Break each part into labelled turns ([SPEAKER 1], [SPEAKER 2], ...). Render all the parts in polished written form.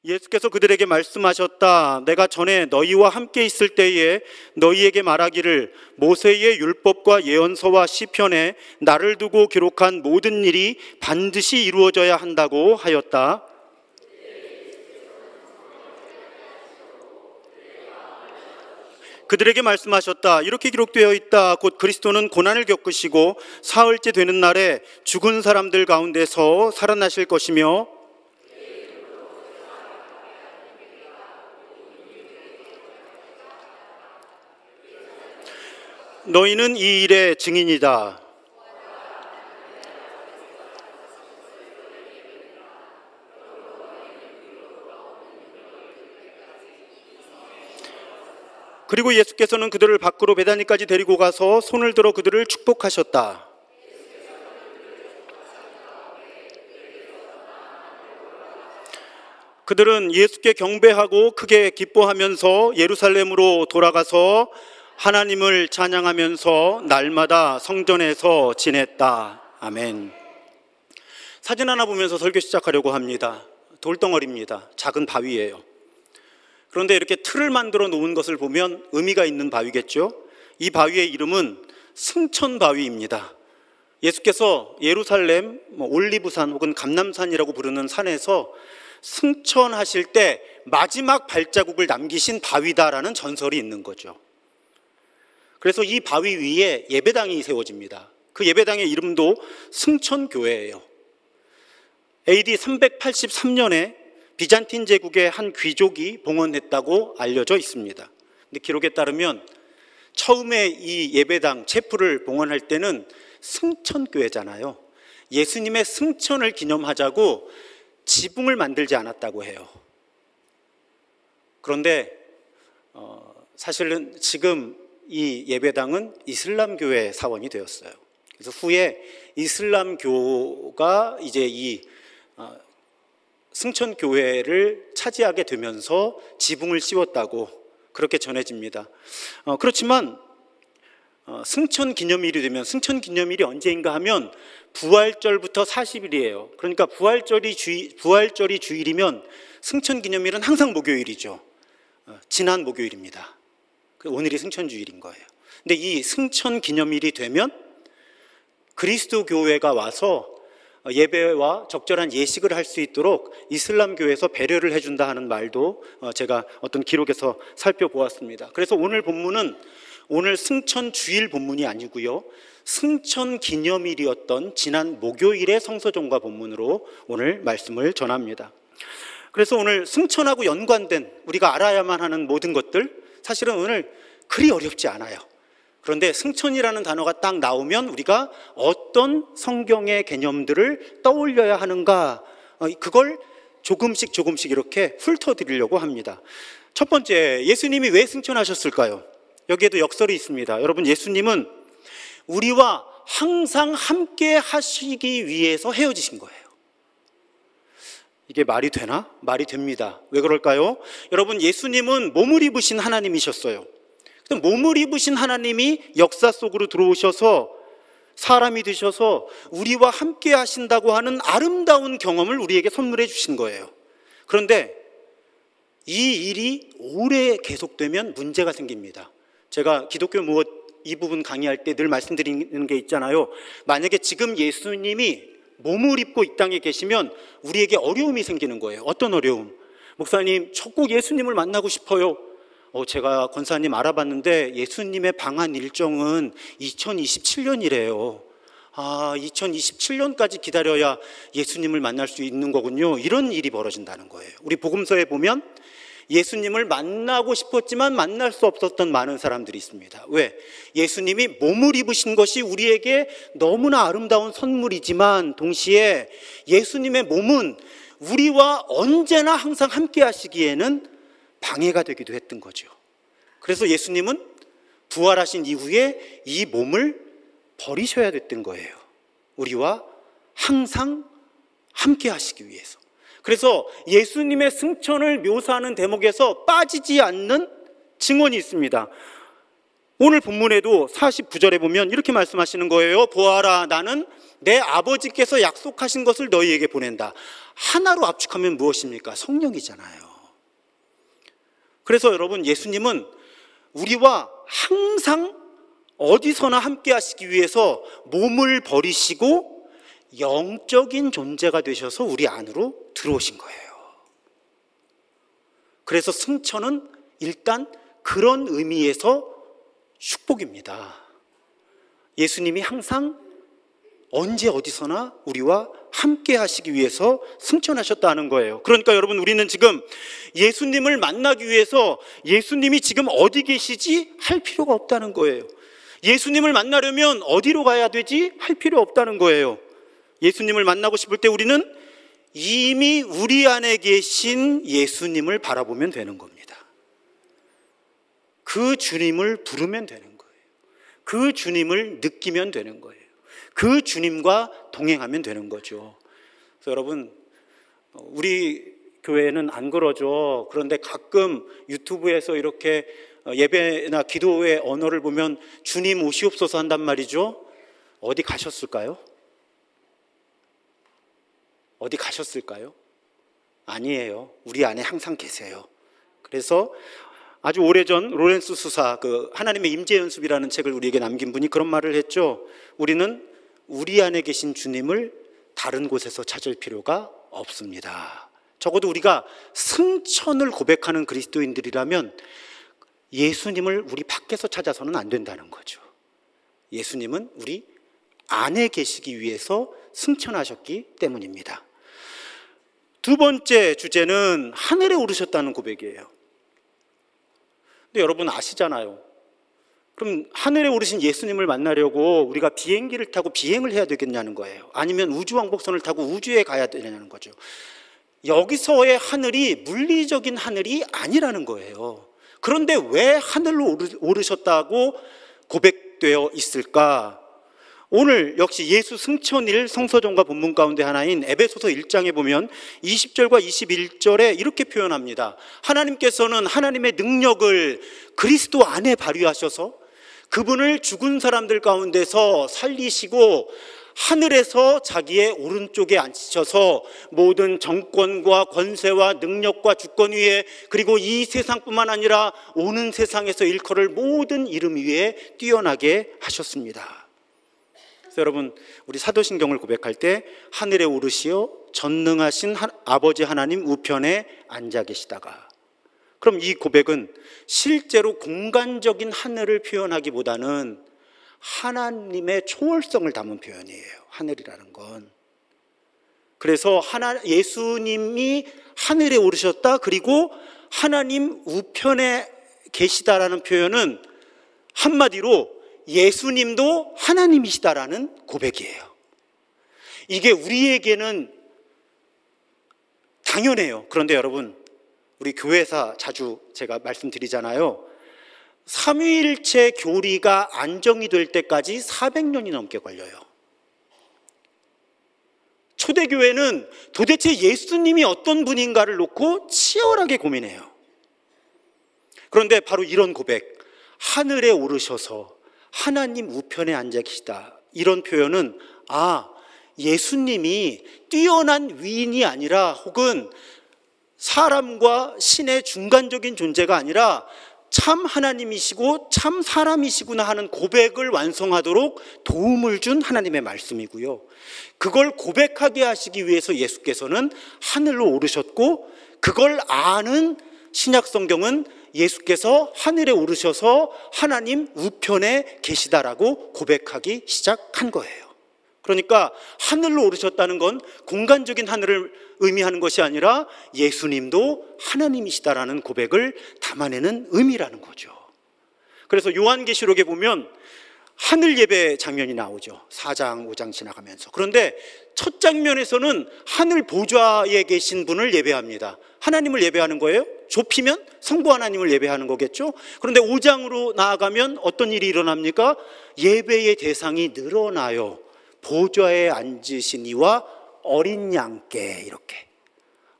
[SPEAKER 1] 예수께서 그들에게 말씀하셨다. 내가 전에 너희와 함께 있을 때에 너희에게 말하기를 모세의 율법과 예언서와 시편에 나를 두고 기록한 모든 일이 반드시 이루어져야 한다고 하였다. 그들에게 말씀하셨다. 이렇게 기록되어 있다. 곧 그리스도는 고난을 겪으시고 사흘째 되는 날에 죽은 사람들 가운데서 살아나실 것이며 너희는 이 일의 증인이다. 그리고 예수께서는 그들을 밖으로 베다니까지 데리고 가서 손을 들어 그들을 축복하셨다. 그들은 예수께 경배하고 크게 기뻐하면서 예루살렘으로 돌아가서 하나님을 찬양하면서 날마다 성전에서 지냈다. 아멘. 사진 하나 보면서 설교 시작하려고 합니다. 돌덩어리입니다. 작은 바위예요. 그런데 이렇게 틀을 만들어 놓은 것을 보면 의미가 있는 바위겠죠. 이 바위의 이름은 승천바위입니다. 예수께서 예루살렘 올리브산 혹은 감람산이라고 부르는 산에서 승천하실 때 마지막 발자국을 남기신 바위다라는 전설이 있는 거죠. 그래서 이 바위 위에 예배당이 세워집니다. 그 예배당의 이름도 승천교회예요. AD 383년에 비잔틴 제국의 한 귀족이 봉헌했다고 알려져 있습니다. 근데 기록에 따르면 처음에 이 예배당 체프를 봉헌할 때는 승천교회잖아요. 예수님의 승천을 기념하자고 지붕을 만들지 않았다고 해요. 그런데 사실은 지금 이 예배당은 이슬람교회 사원이 되었어요. 그래서 후에 이슬람교가 이제 이 승천교회를 차지하게 되면서 지붕을 씌웠다고 그렇게 전해집니다. 그렇지만 승천기념일이 되면, 승천기념일이 언제인가 하면 부활절부터 40일이에요. 그러니까 부활절이 주일이면 승천기념일은 항상 목요일이죠. 지난 목요일입니다. 오늘이 승천주일인 거예요. 근데 이 승천기념일이 되면 그리스도 교회가 와서 예배와 적절한 예식을 할 수 있도록 이슬람교에서 배려를 해준다 하는 말도 제가 어떤 기록에서 살펴보았습니다. 그래서 오늘 본문은 오늘 승천주일 본문이 아니고요, 승천기념일이었던 지난 목요일의 성서종과 본문으로 오늘 말씀을 전합니다. 그래서 오늘 승천하고 연관된 우리가 알아야만 하는 모든 것들, 사실은 오늘 그리 어렵지 않아요. 그런데 승천이라는 단어가 딱 나오면 우리가 어떤 성경의 개념들을 떠올려야 하는가, 그걸 조금씩 이렇게 훑어드리려고 합니다. 첫 번째, 예수님이 왜 승천하셨을까요? 여기에도 역설이 있습니다. 여러분, 예수님은 우리와 항상 함께 하시기 위해서 헤어지신 거예요. 이게 말이 되나? 말이 됩니다. 왜 그럴까요? 여러분, 예수님은 몸을 입으신 하나님이셨어요. 몸을 입으신 하나님이 역사 속으로 들어오셔서 사람이 되셔서 우리와 함께 하신다고 하는 아름다운 경험을 우리에게 선물해 주신 거예요. 그런데 이 일이 오래 계속되면 문제가 생깁니다. 제가 기독교 무엇 이 부분 강의할 때 늘 말씀드리는 게 있잖아요. 만약에 지금 예수님이 몸을 입고 이 땅에 계시면 우리에게 어려움이 생기는 거예요. 어떤 어려움? 목사님, 저 꼭 예수님을 만나고 싶어요. 제가 권사님 알아봤는데 예수님의 방한 일정은 2027년이래요. 2027년까지 기다려야 예수님을 만날 수 있는 거군요. 이런 일이 벌어진다는 거예요. 우리 복음서에 보면 예수님을 만나고 싶었지만 만날 수 없었던 많은 사람들이 있습니다. 왜? 예수님이 몸을 입으신 것이 우리에게 너무나 아름다운 선물이지만 동시에 예수님의 몸은 우리와 언제나 항상 함께 하시기에는 방해가 되기도 했던 거죠. 그래서 예수님은 부활하신 이후에 이 몸을 버리셔야 됐던 거예요. 우리와 항상 함께 하시기 위해서. 그래서 예수님의 승천을 묘사하는 대목에서 빠지지 않는 증언이 있습니다. 오늘 본문에도 49절에 보면 이렇게 말씀하시는 거예요. 보아라, 나는 내 아버지께서 약속하신 것을 너희에게 보낸다. 하나로 압축하면 무엇입니까? 성령이잖아요. 그래서 여러분, 예수님은 우리와 항상 어디서나 함께 하시기 위해서 몸을 버리시고 영적인 존재가 되셔서 우리 안으로 들어오신 거예요. 그래서 승천은 일단 그런 의미에서 축복입니다. 예수님이 항상 언제 어디서나 우리와 함께 하시기 위해서 승천하셨다는 거예요. 그러니까 여러분, 우리는 지금 예수님을 만나기 위해서 예수님이 지금 어디 계시지? 할 필요가 없다는 거예요. 예수님을 만나려면 어디로 가야 되지? 할 필요 없다는 거예요. 예수님을 만나고 싶을 때 우리는 이미 우리 안에 계신 예수님을 바라보면 되는 겁니다. 그 주님을 부르면 되는 거예요. 그 주님을 느끼면 되는 거예요. 그 주님과 동행하면 되는 거죠. 그래서 여러분, 우리 교회는 안 그러죠. 그런데 가끔 유튜브에서 이렇게 예배나 기도의 언어를 보면 주님 오시옵소서 한단 말이죠. 어디 가셨을까요? 어디 가셨을까요? 아니에요. 우리 안에 항상 계세요. 그래서 아주 오래전 로렌스 수사, 그 하나님의 임재 연습이라는 책을 우리에게 남긴 분이 그런 말을 했죠. 우리는 우리 안에 계신 주님을 다른 곳에서 찾을 필요가 없습니다. 적어도 우리가 승천을 고백하는 그리스도인들이라면 예수님을 우리 밖에서 찾아서는 안 된다는 거죠. 예수님은 우리 안에 계시기 위해서 승천하셨기 때문입니다. 두 번째 주제는 하늘에 오르셨다는 고백이에요. 근데 여러분 아시잖아요. 그럼 하늘에 오르신 예수님을 만나려고 우리가 비행기를 타고 비행을 해야 되겠냐는 거예요. 아니면 우주왕복선을 타고 우주에 가야 되냐는 거죠. 여기서의 하늘이 물리적인 하늘이 아니라는 거예요. 그런데 왜 하늘로 오르셨다고 고백되어 있을까? 오늘 역시 예수 승천일 성서전과 본문 가운데 하나인 에베소서 1장에 보면 20절과 21절에 이렇게 표현합니다. 하나님께서는 하나님의 능력을 그리스도 안에 발휘하셔서 그분을 죽은 사람들 가운데서 살리시고 하늘에서 자기의 오른쪽에 앉히셔서 모든 정권과 권세와 능력과 주권 위에, 그리고 이 세상뿐만 아니라 오는 세상에서 일컬을 모든 이름 위에 뛰어나게 하셨습니다. 그래서 여러분, 우리 사도신경을 고백할 때 하늘에 오르시어 전능하신 아버지 하나님 우편에 앉아 계시다가, 그럼 이 고백은 실제로 공간적인 하늘을 표현하기보다는 하나님의 초월성을 담은 표현이에요. 하늘이라는 건. 그래서 예수님이 하늘에 오르셨다, 그리고 하나님 우편에 계시다라는 표현은 한마디로 예수님도 하나님이시다라는 고백이에요. 이게 우리에게는 당연해요. 그런데 여러분, 우리 교회에서 자주 제가 말씀드리잖아요. 삼위일체 교리가 안정이 될 때까지 400년이 넘게 걸려요. 초대교회는 도대체 예수님이 어떤 분인가를 놓고 치열하게 고민해요. 그런데 바로 이런 고백, 하늘에 오르셔서 하나님 우편에 앉아 계시다, 이런 표현은 예수님이 뛰어난 위인이 아니라, 혹은 사람과 신의 중간적인 존재가 아니라 참 하나님이시고 참 사람이시구나 하는 고백을 완성하도록 도움을 준 하나님의 말씀이고요. 그걸 고백하게 하시기 위해서 예수께서는 하늘로 오르셨고, 그걸 아는 신약 성경은 예수께서 하늘에 오르셔서 하나님 우편에 계시다라고 고백하기 시작한 거예요. 그러니까 하늘로 오르셨다는 건 공간적인 하늘을 의미하는 것이 아니라 예수님도 하나님이시다라는 고백을 담아내는 의미라는 거죠. 그래서 요한계시록에 보면 하늘 예배 장면이 나오죠. 4장, 5장 지나가면서. 그런데 첫 장면에서는 하늘 보좌에 계신 분을 예배합니다. 하나님을 예배하는 거예요. 좁히면 성부 하나님을 예배하는 거겠죠. 그런데 5장으로 나아가면 어떤 일이 일어납니까? 예배의 대상이 늘어나요. 보좌에 앉으신 이와 어린 양께, 이렇게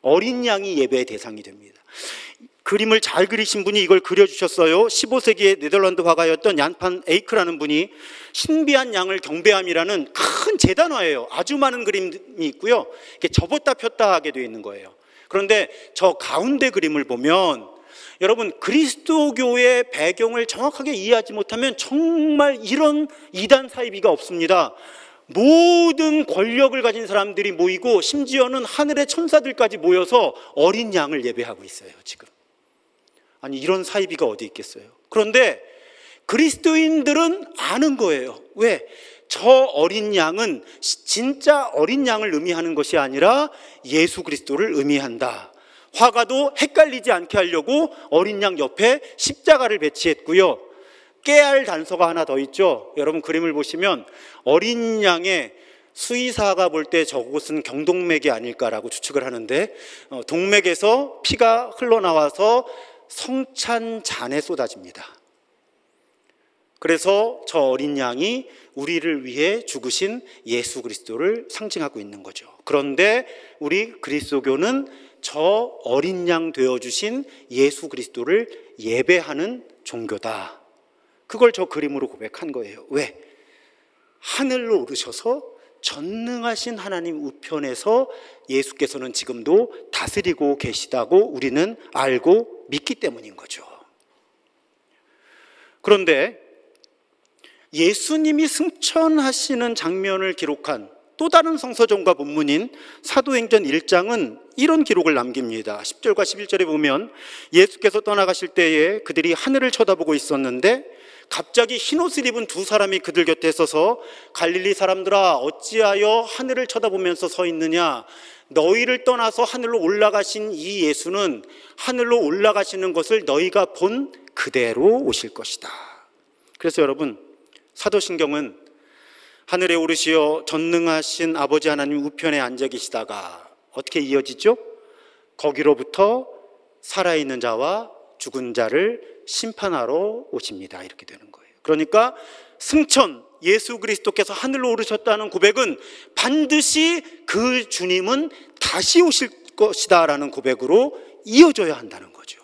[SPEAKER 1] 어린 양이 예배의 대상이 됩니다. 그림을 잘 그리신 분이 이걸 그려주셨어요. 15세기의 네덜란드 화가였던 얀판 에이크라는 분이 신비한 양을 경배함이라는 큰 재단화예요. 아주 많은 그림이 있고요. 이렇게 접었다 폈다 하게 되어 있는 거예요. 그런데 저 가운데 그림을 보면 여러분, 그리스도교의 배경을 정확하게 이해하지 못하면 정말 이런 이단 사이비가 없습니다. 모든 권력을 가진 사람들이 모이고 심지어는 하늘의 천사들까지 모여서 어린 양을 예배하고 있어요, 지금. 아니, 이런 사이비가 어디 있겠어요? 그런데 그리스도인들은 아는 거예요. 왜? 저 어린 양은 진짜 어린 양을 의미하는 것이 아니라 예수 그리스도를 의미한다. 화가도 헷갈리지 않게 하려고 어린 양 옆에 십자가를 배치했고요. 깨알 단서가 하나 더 있죠. 여러분, 그림을 보시면 어린 양의 수의사가 볼 때 저곳은 경동맥이 아닐까라고 추측을 하는데, 동맥에서 피가 흘러나와서 성찬잔에 쏟아집니다. 그래서 저 어린 양이 우리를 위해 죽으신 예수 그리스도를 상징하고 있는 거죠. 그런데 우리 그리스도교는 저 어린 양 되어주신 예수 그리스도를 예배하는 종교다. 그걸 저 그림으로 고백한 거예요. 왜? 하늘로 오르셔서 전능하신 하나님 우편에서 예수께서는 지금도 다스리고 계시다고 우리는 알고 믿기 때문인 거죠. 그런데 예수님이 승천하시는 장면을 기록한 또 다른 성서전과 본문인 사도행전 1장은 이런 기록을 남깁니다. 10절과 11절에 보면 예수께서 떠나가실 때에 그들이 하늘을 쳐다보고 있었는데 갑자기 흰옷을 입은 두 사람이 그들 곁에 서서 갈릴리 사람들아 어찌하여 하늘을 쳐다보면서 서 있느냐, 너희를 떠나서 하늘로 올라가신 이 예수는 하늘로 올라가시는 것을 너희가 본 그대로 오실 것이다. 그래서 여러분, 사도신경은 하늘에 오르시어 전능하신 아버지 하나님 우편에 앉아 계시다가 어떻게 이어지죠? 거기로부터 살아있는 자와 죽은 자를 심판하러 오십니다. 이렇게 되는 거예요. 그러니까 승천, 예수 그리스도께서 하늘로 오르셨다는 고백은 반드시 그 주님은 다시 오실 것이다 라는 고백으로 이어져야 한다는 거죠.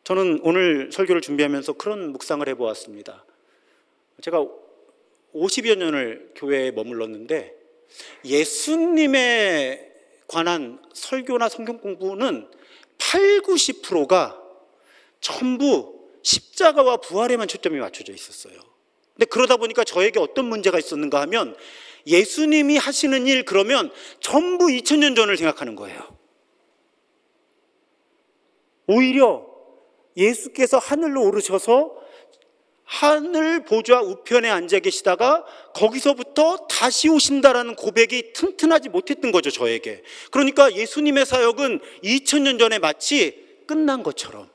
[SPEAKER 1] 저는 오늘 설교를 준비하면서 그런 묵상을 해보았습니다. 제가 50여 년을 교회에 머물렀는데 예수님에 관한 설교나 성경 공부는 80~90%가 전부 십자가와 부활에만 초점이 맞춰져 있었어요. 근데 그러다 보니까 저에게 어떤 문제가 있었는가 하면 예수님이 하시는 일 그러면 전부 2000년 전을 생각하는 거예요. 오히려 예수께서 하늘로 오르셔서 하늘 보좌 우편에 앉아 계시다가 거기서부터 다시 오신다라는 고백이 튼튼하지 못했던 거죠, 저에게. 그러니까 예수님의 사역은 2000년 전에 마치 끝난 것처럼.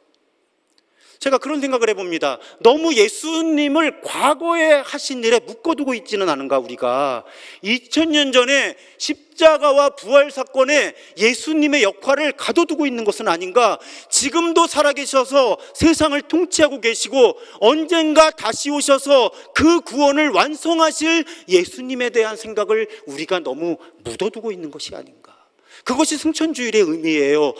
[SPEAKER 1] 제가 그런 생각을 해봅니다. 너무 예수님을 과거에 하신 일에 묶어두고 있지는 않은가, 우리가. 2000년 전에 십자가와 부활 사건에 예수님의 역할을 가둬두고 있는 것은 아닌가. 지금도 살아계셔서 세상을 통치하고 계시고 언젠가 다시 오셔서 그 구원을 완성하실 예수님에 대한 생각을 우리가 너무 묻어두고 있는 것이 아닌가. 그것이 승천주일의 의미예요.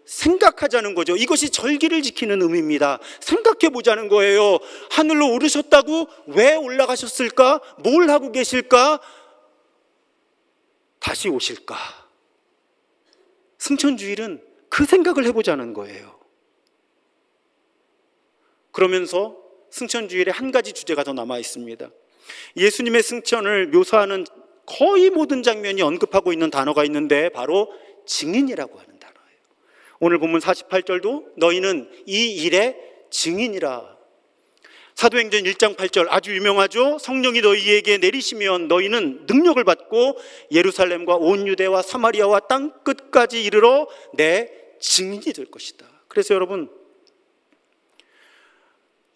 [SPEAKER 1] 생각하자는 거죠. 이것이 절기를 지키는 의미입니다. 생각해 보자는 거예요. 하늘로 오르셨다고? 왜 올라가셨을까? 뭘 하고 계실까? 다시 오실까? 승천주일은 그 생각을 해보자는 거예요. 그러면서 승천주일에 한 가지 주제가 더 남아 있습니다. 예수님의 승천을 묘사하는 거의 모든 장면이 언급하고 있는 단어가 있는데 바로 증인이라고 하는 단어예요. 오늘 본문 48절도 너희는 이 일의 증인이라. 사도행전 1장 8절 아주 유명하죠. 성령이 너희에게 내리시면 너희는 능력을 받고 예루살렘과 온 유대와 사마리아와 땅 끝까지 이르러 내 증인이 될 것이다. 그래서 여러분,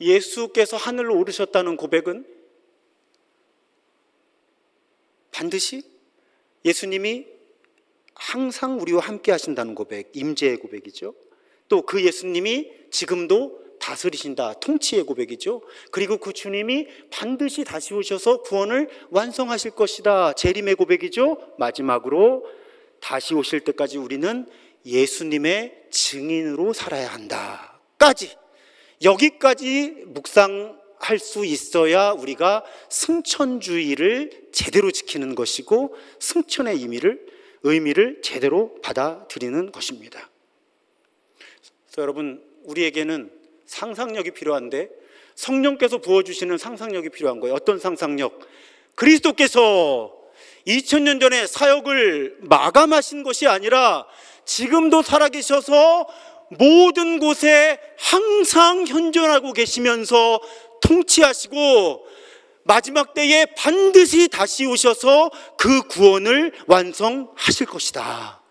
[SPEAKER 1] 예수께서 하늘로 오르셨다는 고백은 반드시 예수님이 항상 우리와 함께 하신다는 고백, 임재의 고백이죠. 또 그 예수님이 지금도 다스리신다, 통치의 고백이죠. 그리고 그 주님이 반드시 다시 오셔서 구원을 완성하실 것이다, 재림의 고백이죠. 마지막으로 다시 오실 때까지 우리는 예수님의 증인으로 살아야 한다까지, 여기까지 묵상할 수 있어야 우리가 승천주의를 제대로 지키는 것이고 승천의 의미를 제대로 받아들이는 것입니다. 그래서 여러분, 우리에게는 상상력이 필요한데 성령께서 부어주시는 상상력이 필요한 거예요. 어떤 상상력? 그리스도께서 2000년 전에 사역을 마감하신 것이 아니라 지금도 살아계셔서 모든 곳에 항상 현존하고 계시면서 통치하시고 마지막 때에 반드시 다시 오셔서 그 구원을 완성하실 것이다.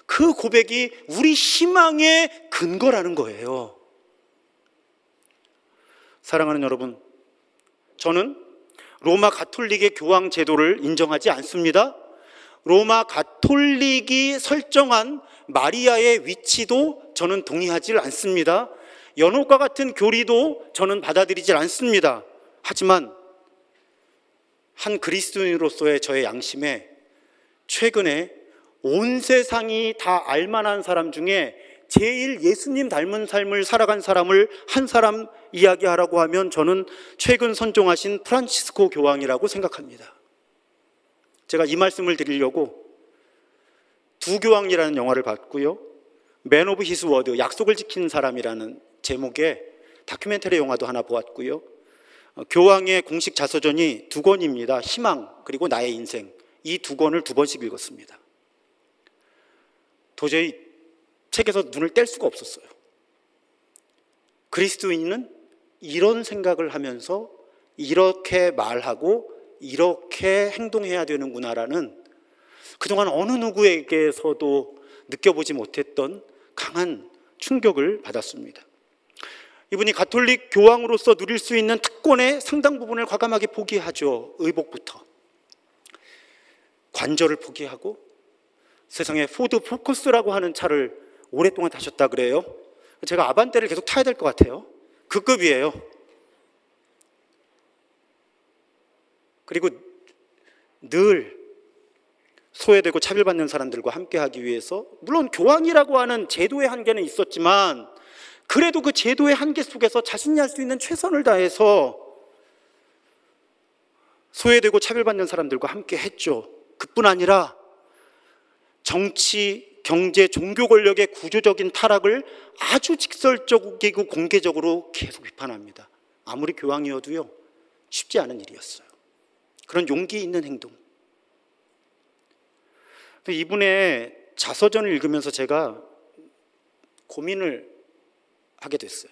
[SPEAKER 1] 그 고백이 우리 희망의 근거라는 거예요. 사랑하는 여러분, 저는 로마 가톨릭의 교황 제도를 인정하지 않습니다. 로마 가톨릭이 설정한 마리아의 위치도 저는 동의하지 않습니다. 연옥과 같은 교리도 저는 받아들이지 않습니다. 하지만 한 그리스도인으로서의 저의 양심에 최근에 온 세상이 다 알만한 사람 중에 제일 예수님 닮은 삶을 살아간 사람을 한 사람 이야기하라고 하면 저는 최근 선종하신 프란치스코 교황이라고 생각합니다. 제가 이 말씀을 드리려고 두 교황이라는 영화를 봤고요, 맨 오브 히스 워드, 약속을 지킨 사람이라는 제목의 다큐멘터리 영화도 하나 보았고요, 교황의 공식 자서전이 2권입니다. 희망 그리고 나의 인생, 이 2권을 2번씩 읽었습니다. 도저히 책에서 눈을 뗄 수가 없었어요. 그리스도인은 이런 생각을 하면서 이렇게 말하고 이렇게 행동해야 되는구나라는, 그동안 어느 누구에게서도 느껴보지 못했던 강한 충격을 받았습니다. 이분이 가톨릭 교황으로서 누릴 수 있는 특권의 상당 부분을 과감하게 포기하죠. 의복부터 관절을 포기하고, 세상에 포드 포커스라고 하는 차를 오랫동안 타셨다 그래요. 제가 아반떼를 계속 타야 될 것 같아요. 그 급이에요. 그리고 늘 소외되고 차별받는 사람들과 함께하기 위해서, 물론 교황이라고 하는 제도의 한계는 있었지만 그래도 그 제도의 한계 속에서 자신이 할 수 있는 최선을 다해서 소외되고 차별받는 사람들과 함께 했죠. 그뿐 아니라 정치, 경제, 종교 권력의 구조적인 타락을 아주 직설적이고 공개적으로 계속 비판합니다. 아무리 교황이어도요, 쉽지 않은 일이었어요. 그런 용기 있는 행동. 이분의 자서전을 읽으면서 제가 고민을 하게 됐어요.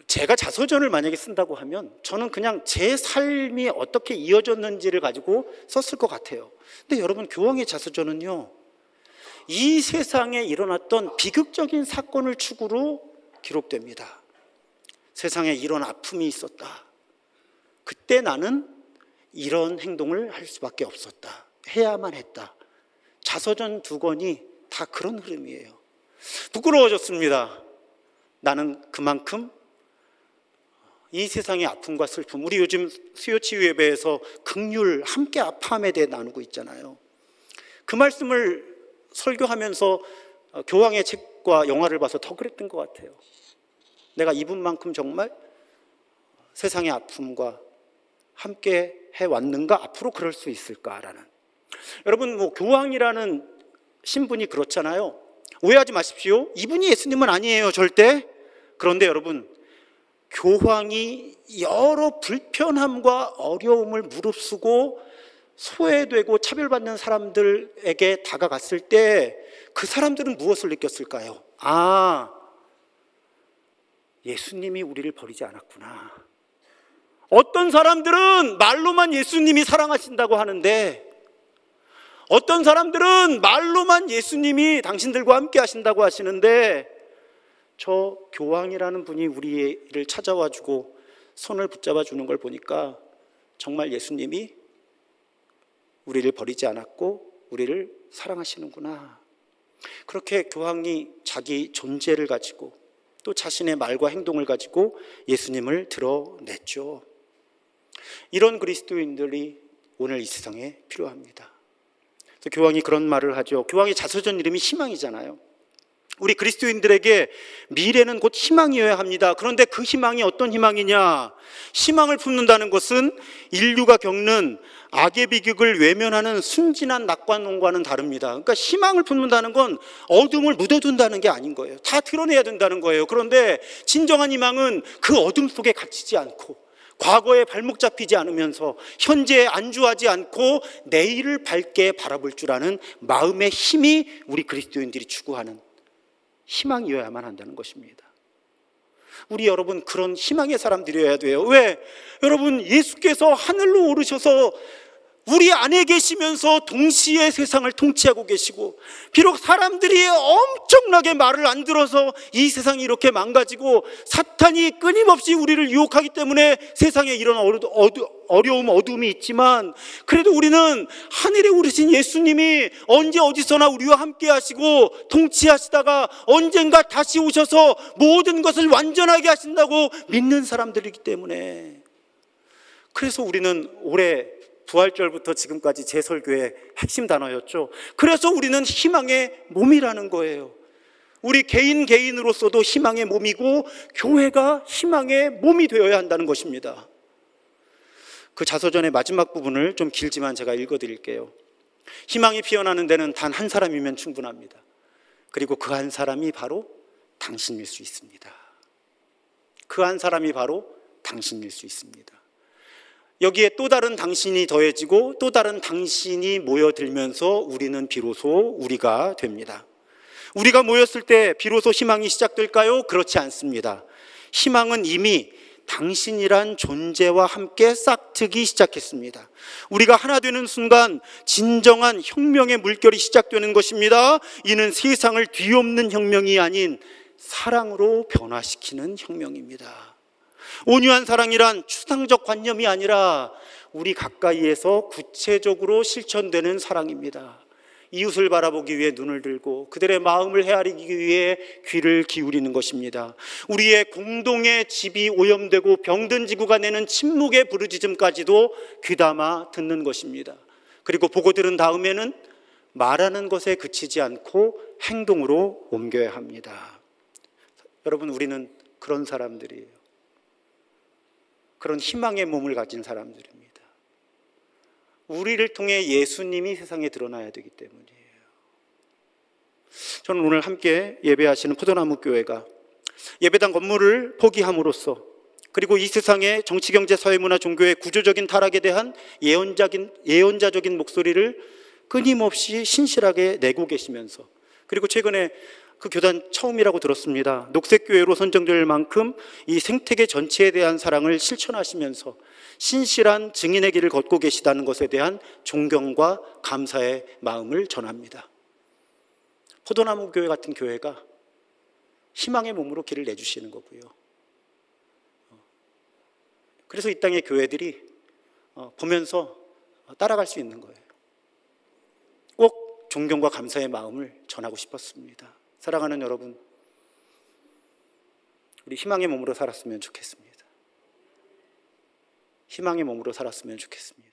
[SPEAKER 1] 제가 자서전을 만약에 쓴다고 하면 저는 그냥 제 삶이 어떻게 이어졌는지를 가지고 썼을 것 같아요. 근데 여러분, 교황의 자서전은요, 이 세상에 일어났던 비극적인 사건을 축으로 기록됩니다. 세상에 이런 아픔이 있었다. 그때 나는 이런 행동을 할 수밖에 없었다. 해야만 했다. 자서전 2권이 다 그런 흐름이에요. 부끄러워졌습니다. 나는 그만큼 이 세상의 아픔과 슬픔, 우리 요즘 수요치유 예배에서 긍휼, 함께 아파함에 대해 나누고 있잖아요. 그 말씀을 설교하면서 교황의 책과 영화를 봐서 더 그랬던 것 같아요. 내가 이분만큼 정말 세상의 아픔과 함께 해왔는가? 앞으로 그럴 수 있을까라는. 여러분, 교황이라는 신분이 그렇잖아요. 오해하지 마십시오. 이분이 예수님은 아니에요, 절대. 그런데 여러분, 교황이 여러 불편함과 어려움을 무릅쓰고 소외되고 차별받는 사람들에게 다가갔을 때 그 사람들은 무엇을 느꼈을까요? 아, 예수님이 우리를 버리지 않았구나. 어떤 사람들은 말로만 예수님이 사랑하신다고 하는데, 어떤 사람들은 말로만 예수님이 당신들과 함께 하신다고 하시는데, 저 교황이라는 분이 우리를 찾아와 주고 손을 붙잡아 주는 걸 보니까 정말 예수님이 우리를 버리지 않았고 우리를 사랑하시는구나. 그렇게 교황이 자기 존재를 가지고 또 자신의 말과 행동을 가지고 예수님을 드러냈죠. 이런 그리스도인들이 오늘 이 세상에 필요합니다. 그래서 교황이 그런 말을 하죠. 교황의 자서전 이름이 희망이잖아요. 우리 그리스도인들에게 미래는 곧 희망이어야 합니다. 그런데 그 희망이 어떤 희망이냐? 희망을 품는다는 것은 인류가 겪는 악의 비극을 외면하는 순진한 낙관론과는 다릅니다. 그러니까 희망을 품는다는 건 어둠을 묻어둔다는 게 아닌 거예요. 다 드러내야 된다는 거예요. 그런데 진정한 희망은 그 어둠 속에 갇히지 않고, 과거에 발목 잡히지 않으면서 현재에 안주하지 않고 내일을 밝게 바라볼 줄 아는 마음의 힘이 우리 그리스도인들이 추구하는 희망이어야만 한다는 것입니다. 우리 여러분 그런 희망의 사람들이어야 돼요. 왜? 여러분 예수께서 하늘로 오르셔서 우리 안에 계시면서 동시에 세상을 통치하고 계시고, 비록 사람들이 엄청나게 말을 안 들어서 이 세상이 이렇게 망가지고 사탄이 끊임없이 우리를 유혹하기 때문에 세상에 이런 어려움, 어둠이 있지만, 그래도 우리는 하늘에 오르신 예수님이 언제 어디서나 우리와 함께 하시고 통치하시다가 언젠가 다시 오셔서 모든 것을 완전하게 하신다고 믿는 사람들이기 때문에, 그래서 우리는 올해 부활절부터 지금까지 제 설교의 핵심 단어였죠. 그래서 우리는 희망의 몸이라는 거예요. 우리 개인으로서도 희망의 몸이고 교회가 희망의 몸이 되어야 한다는 것입니다. 그 자서전의 마지막 부분을 좀 길지만 제가 읽어드릴게요. 희망이 피어나는 데는 단 한 사람이면 충분합니다. 그리고 그 한 사람이 바로 당신일 수 있습니다. 그 한 사람이 바로 당신일 수 있습니다. 여기에 또 다른 당신이 더해지고 또 다른 당신이 모여들면서 우리는 비로소 우리가 됩니다. 우리가 모였을 때 비로소 희망이 시작될까요? 그렇지 않습니다. 희망은 이미 당신이란 존재와 함께 싹트기 시작했습니다. 우리가 하나 되는 순간 진정한 혁명의 물결이 시작되는 것입니다. 이는 세상을 뒤엎는 혁명이 아닌 사랑으로 변화시키는 혁명입니다. 온유한 사랑이란 추상적 관념이 아니라 우리 가까이에서 구체적으로 실천되는 사랑입니다. 이웃을 바라보기 위해 눈을 들고 그들의 마음을 헤아리기 위해 귀를 기울이는 것입니다. 우리의 공동의 집이 오염되고 병든 지구가 내는 침묵의 부르짖음까지도 귀담아 듣는 것입니다. 그리고 보고 들은 다음에는 말하는 것에 그치지 않고 행동으로 옮겨야 합니다. 여러분, 우리는 그런 사람들이에요. 그런 희망의 몸을 가진 사람들입니다. 우리를 통해 예수님이 세상에 드러나야 되기 때문이에요. 저는 오늘 함께 예배하시는 포도나무 교회가 예배당 건물을 포기함으로써, 그리고 이 세상의 정치, 경제, 사회, 문화, 종교의 구조적인 타락에 대한 예언자적인 목소리를 끊임없이 신실하게 내고 계시면서, 그리고 최근에 그 교단 처음이라고 들었습니다. 녹색교회로 선정될 만큼 이 생태계 전체에 대한 사랑을 실천하시면서 신실한 증인의 길을 걷고 계시다는 것에 대한 존경과 감사의 마음을 전합니다. 포도나무 교회 같은 교회가 희망의 몸으로 길을 내주시는 거고요. 그래서 이 땅의 교회들이 보면서 따라갈 수 있는 거예요. 꼭 존경과 감사의 마음을 전하고 싶었습니다. 사랑하는 여러분, 우리 희망의 몸으로 살았으면 좋겠습니다. 희망의 몸으로 살았으면 좋겠습니다.